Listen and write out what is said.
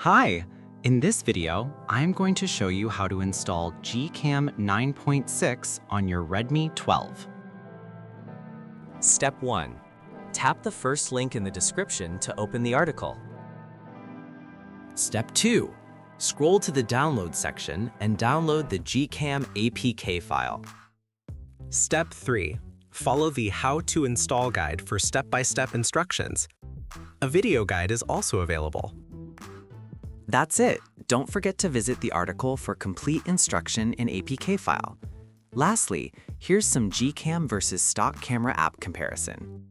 Hi! In this video, I'm going to show you how to install GCam 9.6 on your Redmi 12. Step 1. Tap the first link in the description to open the article. Step 2. Scroll to the download section and download the GCam APK file. Step 3. Follow the How to Install guide for step-by-step instructions. A video guide is also available. That's it. Don't forget to visit the article for complete instruction in APK file. Lastly, here's some GCam versus stock camera app comparison.